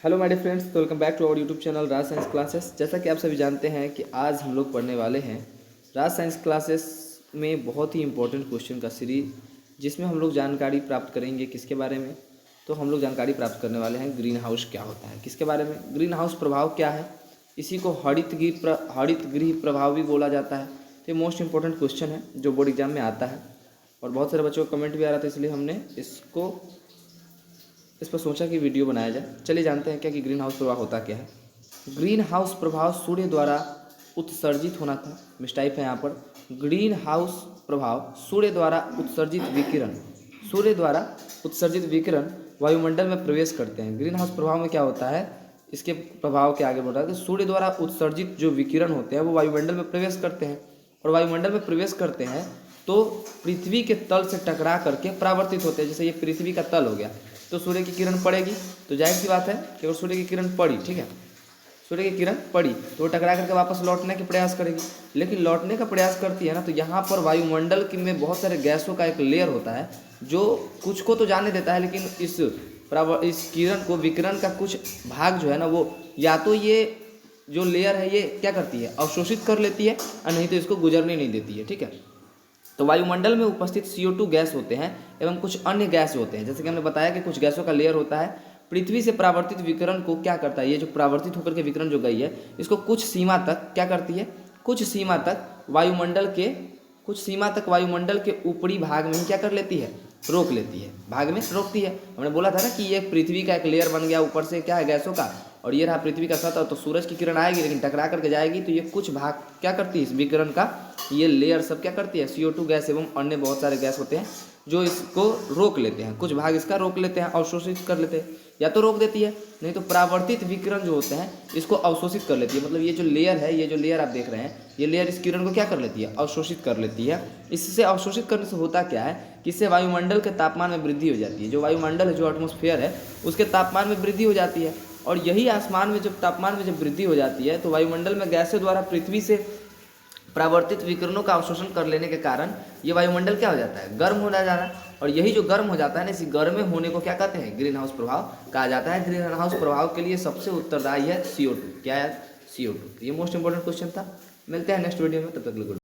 Hello my dear friends, तो welcome back to our YouTube channel Raj science classes. जैसा कि आप सभी जानते हैं कि आज हम लोग पढ़ने वाले हैं राज साइंस क्लासेस में बहुत ही इंपॉर्टेंट क्वेश्चन का सीरीज, जिसमें हम लोग जानकारी प्राप्त करेंगे किसके बारे में। तो हम लोग जानकारी प्राप्त करने वाले हैं ग्रीन हाउस क्या होता है, किसके बारे में, ग्रीन हाउस प्रभाव क्या है। इसी को हरित गृह प्रभाव भी बोला जाता है। तो ये मोस्ट इंपॉर्टेंट क्वेश्चन है जो बोर्ड एग्जाम में आता है और बहुत सारे बच्चों का कमेंट भी आ रहा था, इसलिए हमने इस पर सोचा कि वीडियो बनाया जाए। चलिए जानते हैं क्या कि ग्रीन हाउस प्रभाव होता क्या है। ग्रीन हाउस प्रभाव सूर्य द्वारा उत्सर्जित होना था, मिसटाइप है यहाँ पर। ग्रीन हाउस प्रभाव सूर्य द्वारा उत्सर्जित विकिरण वायुमंडल में प्रवेश करते हैं। ग्रीन हाउस प्रभाव में क्या होता है, इसके प्रभाव के आगे बढ़ रहा है कि सूर्य द्वारा उत्सर्जित जो विकिरण होते हैं वो वायुमंडल में प्रवेश करते हैं, और वायुमंडल में प्रवेश करते हैं तो पृथ्वी के तल से टकरा करके परावर्तित होते हैं। जैसे ये पृथ्वी का तल हो गया, तो सूर्य की किरण पड़ेगी, तो जाहिर सी बात है कि अगर सूर्य की किरण पड़ी, ठीक है, सूर्य की किरण पड़ी तो वो टकरा करके वापस लौटने का प्रयास करेगी। लेकिन लौटने का प्रयास करती है ना, तो यहाँ पर वायुमंडल की में बहुत सारे गैसों का एक लेयर होता है जो कुछ को तो जाने देता है, लेकिन इस किरण को, विकिरण का कुछ भाग जो है ना, वो या तो ये जो लेयर है ये क्या करती है, अवशोषित कर लेती है, और नहीं तो इसको गुजरने नहीं देती है। ठीक है, तो वायुमंडल में उपस्थित CO2 गैस होते हैं एवं कुछ अन्य गैस होते हैं। जैसे कि हमने बताया कि कुछ गैसों का लेयर होता है। पृथ्वी से परावर्तित विकिरण को क्या करता है, ये जो परावर्तित होकर के विकिरण जो गई है, इसको कुछ सीमा तक क्या करती है, कुछ सीमा तक वायुमंडल के ऊपरी भाग में ही क्या कर लेती है, रोक लेती है, भाग में रोकती है। हमने बोला था ना कि ये पृथ्वी का एक लेयर बन गया ऊपर से क्या है, गैसों का, और ये रहा पृथ्वी का सतह। तो सूरज की किरण आएगी लेकिन टकरा करके जाएगी, तो ये कुछ भाग क्या करती है, इस विकिरण का ये लेयर सब क्या करती है, CO2 गैस एवं अन्य बहुत सारे गैस होते हैं जो इसको रोक लेते हैं, कुछ भाग इसका रोक लेते हैं, अवशोषित कर लेते हैं, या तो रोक देती है, नहीं तो परावर्तित विकिरण जो होते हैं इसको अवशोषित कर लेती है। मतलब ये जो लेयर है, ये जो लेयर आप देख रहे हैं, ये लेयर इस किरण को क्या कर लेती है, अवशोषित कर लेती है। इससे अवशोषित करने से होता क्या है कि इससे वायुमंडल के तापमान में वृद्धि हो जाती है। जो वायुमंडल है, जो एटमॉस्फेयर है, उसके तापमान में वृद्धि हो जाती है, और यही आसमान में जब तापमान में जब वृद्धि हो जाती है तो वायुमंडल में गैसों द्वारा पृथ्वी से परावर्तित विकिरणों का अवशोषण कर लेने के कारण ये वायुमंडल क्या हो जाता है, गर्म होना जा रहा है। और यही जो गर्म हो जाता है ना, इसी गर्म होने को क्या कहते हैं, ग्रीन हाउस प्रभाव कहा जाता है। ग्रीन हाउस प्रभाव के लिए सबसे उत्तरदायी है CO2। क्या है, CO2। ये मोस्ट इंपॉर्टेंट क्वेश्चन था। मिलते हैं नेक्स्ट वीडियो में, तब तक के लिए गुड।